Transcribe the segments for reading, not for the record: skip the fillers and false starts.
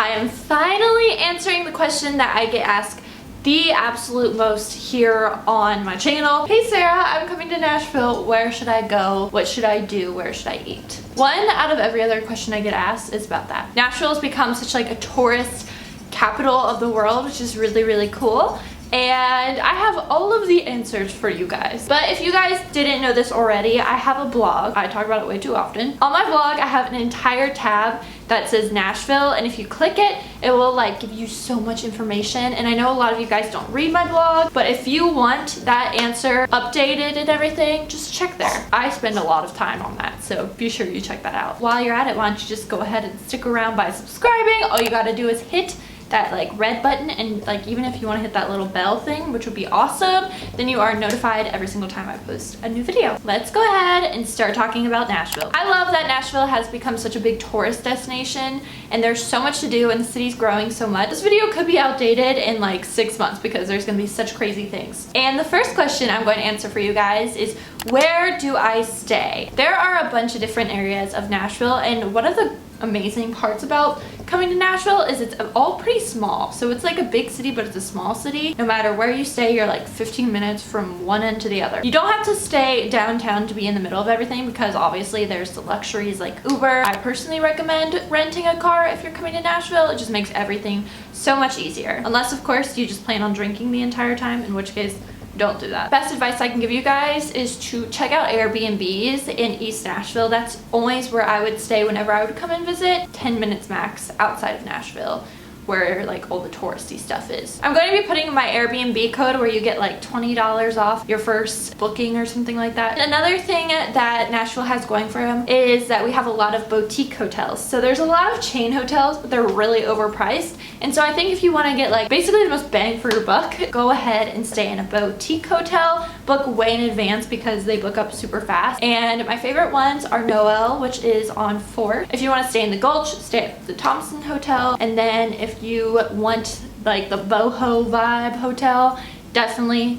I am finally answering the question that I get asked the absolute most here on my channel. Hey Sarah, I'm coming to Nashville. Where should I go? What should I do? Where should I eat? One out of every other question I get asked is about that. Nashville has become such like a tourist capital of the world, which is really, really cool. And I have all of the answers for you guys. But if you guys didn't know this already, I have a blog. I talk about it way too often. On my blog, I have an entire tab that says Nashville, and if you click it, it will like give you so much information. And I know a lot of you guys don't read my blog, but if you want that answer updated and everything, just check there. I spend a lot of time on that, so be sure you check that out. While you're at it, why don't you just go ahead and stick around by subscribing. All you gotta do is hit that like red button, and like even if you want to hit that little bell thing, which would be awesome, then you are notified every single time I post a new video. Let's go ahead and start talking about Nashville. I love that Nashville has become such a big tourist destination and there's so much to do and the city's growing so much. This video could be outdated in like 6 months because there's gonna be such crazy things. And the first question I'm going to answer for you guys is, where do I stay? There are a bunch of different areas of Nashville, and one of the amazing parts about coming to Nashville is it's all pretty small. So it's like a big city, but it's a small city. No matter where you stay, you're like 15 minutes from one end to the other. You don't have to stay downtown to be in the middle of everything because obviously there's the luxuries like Uber. I personally recommend renting a car if you're coming to Nashville. It just makes everything so much easier. Unless of course you just plan on drinking the entire time, in which case don't do that. Best advice I can give you guys is to check out Airbnbs in East Nashville. That's always where I would stay whenever I would come and visit. 10 minutes max outside of Nashville, where like all the touristy stuff is. I'm going to be putting my Airbnb code where you get like $20 off your first booking or something like that. And another thing that Nashville has going for them is that we have a lot of boutique hotels. So there's a lot of chain hotels, but they're really overpriced. And so I think if you want to get like basically the most bang for your buck, go ahead and stay in a boutique hotel. Book way in advance because they book up super fast. And my favorite ones are Noelle, which is on 4th. If you want to stay in the Gulch, stay at the Thompson Hotel. And then if you want like the boho vibe hotel, definitely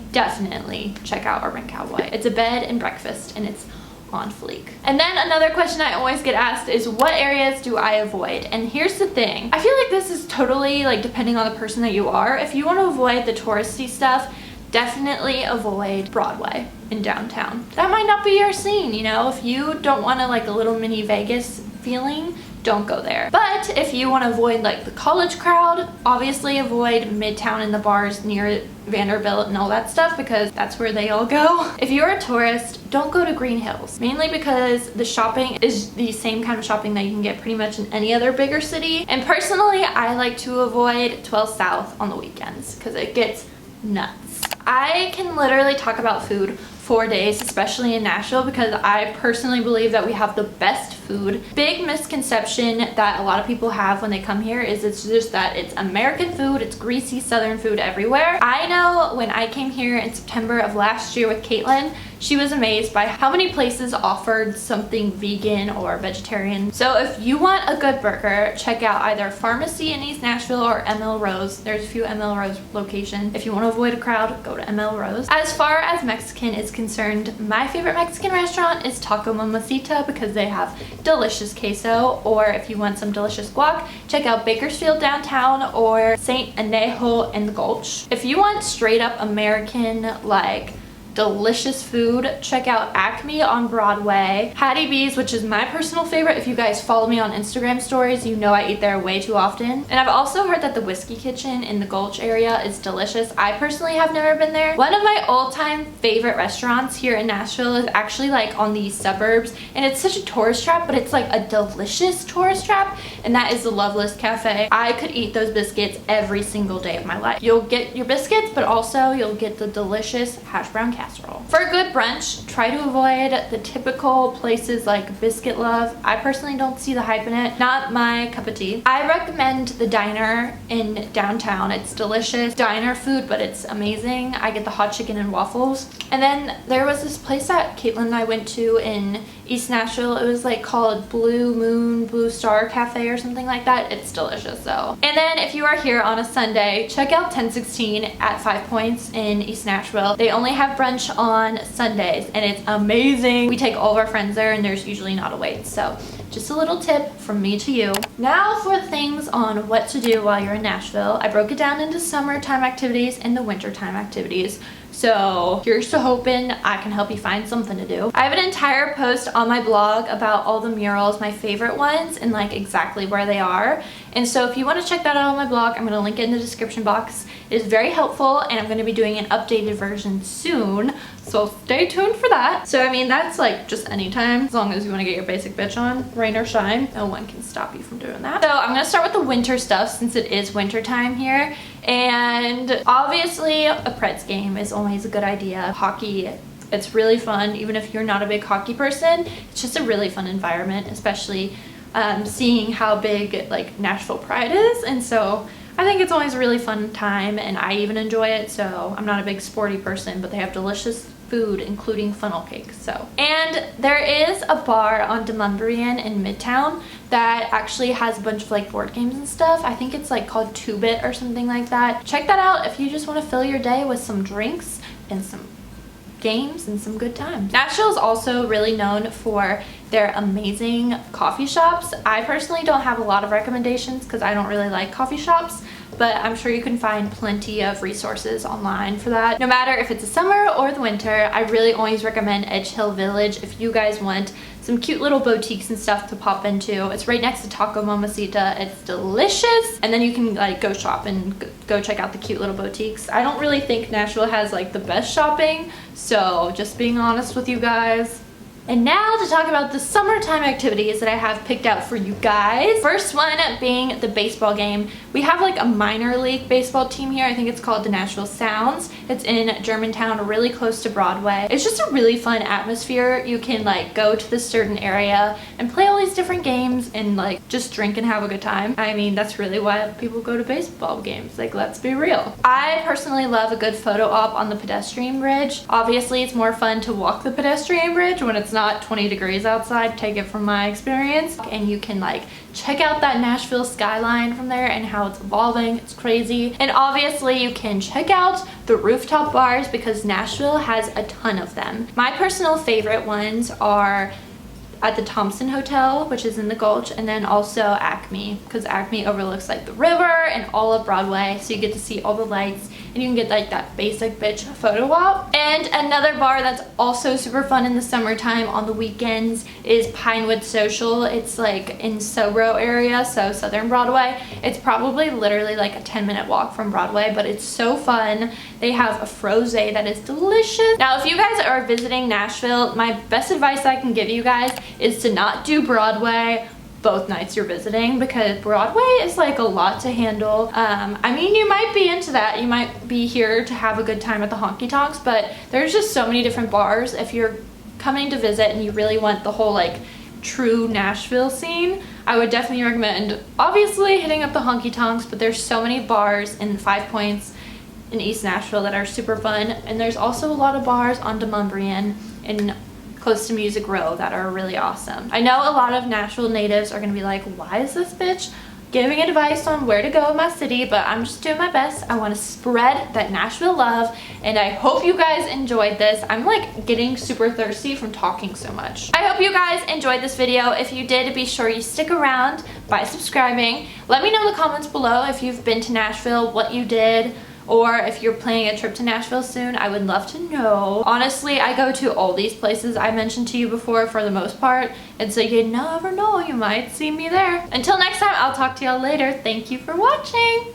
check out Urban Cowboy. It's a bed and breakfast and it's on fleek. And then another question I always get asked is, what areas do I avoid? And here's the thing, I feel like this is totally like depending on the person that you are. If you want to avoid the touristy stuff, definitely avoid Broadway in downtown. That might not be your scene, you know. If you don't want to like a little mini Vegas feeling, don't go there. But if you want to avoid like the college crowd, obviously avoid Midtown and the bars near Vanderbilt and all that stuff because that's where they all go. If you're a tourist, don't go to Green Hills, mainly because the shopping is the same kind of shopping that you can get pretty much in any other bigger city. And personally, I like to avoid 12 South on the weekends because it gets nuts. I can literally talk about food for days, especially in Nashville, because I personally believe that we have the best food. Big misconception that a lot of people have when they come here is it's just that it's American food, it's greasy Southern food everywhere. I know when I came here in September of last year with Caitlin, she was amazed by how many places offered something vegan or vegetarian. So if you want a good burger, check out either Pharmacy in East Nashville or ML Rose. There's a few ML Rose locations. If you want to avoid a crowd, go to ML Rose. As far as Mexican is concerned, my favorite Mexican restaurant is Taco Mamacita because they have delicious queso. Or if you want some delicious guac, check out Bakersfield downtown or St. Anejo in the Gulch. If you want straight up American like delicious food, check out Acme on Broadway. Hattie B's, which is my personal favorite. If you guys follow me on Instagram stories, you know I eat there way too often. And I've also heard that the Whiskey Kitchen in the Gulch area is delicious. I personally have never been there. One of my all-time favorite restaurants here in Nashville is actually like on the suburbs, and it's such a tourist trap, but it's like a delicious tourist trap, and that is the Loveless Cafe. I could eat those biscuits every single day of my life. You'll get your biscuits, but also you'll get the delicious hash brown casserole. For a good brunch, try to avoid the typical places like Biscuit Love. I personally don't see the hype in it. Not my cup of tea. I recommend the diner in downtown. It's delicious diner food, but it's amazing. I get the hot chicken and waffles. And then there was this place that Caitlin and I went to in East Nashville. It was like called Blue Star Cafe or something like that. It's delicious though. And then if you are here on a Sunday, check out 1016 at 5 Points in East Nashville. They only have brunch on Sundays and it's amazing. We take all of our friends there and there's usually not a wait, so Just a little tip from me to you. Now for things on what to do while you're in Nashville. I broke it down into summertime activities and the wintertime activities. So here's to hoping I can help you find something to do. I have an entire post on my blog about all the murals, my favorite ones, and like exactly where they are. And so if you want to check that out on my blog, I'm going to link it in the description box. It is very helpful, and I'm going to be doing an updated version soon. So stay tuned for that. So I mean, that's like just anytime, as long as you want to get your basic bitch on, rain or shine, no one can stop you from doing that. So I'm going to start with the winter stuff since it is winter time here. And obviously a Preds game is always a good idea. Hockey, it's really fun. Even if you're not a big hockey person, it's just a really fun environment, especially seeing how big like Nashville Pride is. And so I think it's always a really fun time, and I even enjoy it. So I'm not a big sporty person, but they have delicious food, including funnel cake. So, and there is a bar on Demumbrian in Midtown that actually has a bunch of like board games and stuff. I think it's like called 2-Bit or something like that. Check that out if you just want to fill your day with some drinks and some games and some good times. Nashville is also really known for their amazing coffee shops. I personally don't have a lot of recommendations because I don't really like coffee shops, but I'm sure you can find plenty of resources online for that. No matter if it's the summer or the winter, I really always recommend Edge Hill Village if you guys want some cute little boutiques and stuff to pop into. It's right next to Taco Mamacita. It's delicious. And then you can like go shop and go check out the cute little boutiques. I don't really think Nashville has like the best shopping, so just being honest with you guys. And now to talk about the summertime activities that I have picked out for you guys. First one being the baseball game. We have like a minor league baseball team here. I think it's called the Nashville Sounds. It's in Germantown, really close to Broadway. It's just a really fun atmosphere. You can like go to this certain area and play all these different games and like just drink and have a good time. I mean, that's really why people go to baseball games. Like, let's be real. I personally love a good photo op on the pedestrian bridge. Obviously, it's more fun to walk the pedestrian bridge when it's not 20 degrees outside, take it from my experience. And you can like check out that Nashville skyline from there and how it's evolving. It's crazy. And obviously you can check out the rooftop bars because Nashville has a ton of them. My personal favorite ones are at the Thompson Hotel, which is in the Gulch, and then also Acme, because Acme overlooks like the river and all of Broadway, so you get to see all the lights and you can get like that basic bitch photo op. And another bar that's also super fun in the summertime on the weekends is Pinewood Social. It's like in Sobro area, so Southern Broadway. It's probably literally like a 10-minute walk from Broadway, but it's so fun. They have a frosé that is delicious. Now, if you guys are visiting Nashville, my best advice I can give you guys is to not do Broadway both nights you're visiting, because Broadway is like a lot to handle. I mean, you might be into that. You might be here to have a good time at the honky tonks, but there's just so many different bars. If you're coming to visit and you really want the whole like true Nashville scene, I would definitely recommend obviously hitting up the honky tonks, but there's so many bars in 5 Points in East Nashville that are super fun. And there's also a lot of bars on Demumbrian in close to Music Row that are really awesome. I know a lot of Nashville natives are gonna be like, why is this bitch giving advice on where to go in my city? But I'm just doing my best. I want to spread that Nashville love, and I hope you guys enjoyed this. I'm like getting super thirsty from talking so much. I hope you guys enjoyed this video. If you did, be sure you stick around by subscribing. Let me know in the comments below if you've been to Nashville, what you did, or if you're planning a trip to Nashville soon. I would love to know. Honestly, I go to all these places I mentioned to you before for the most part, and so you never know, you might see me there. Until next time, I'll talk to y'all later. Thank you for watching.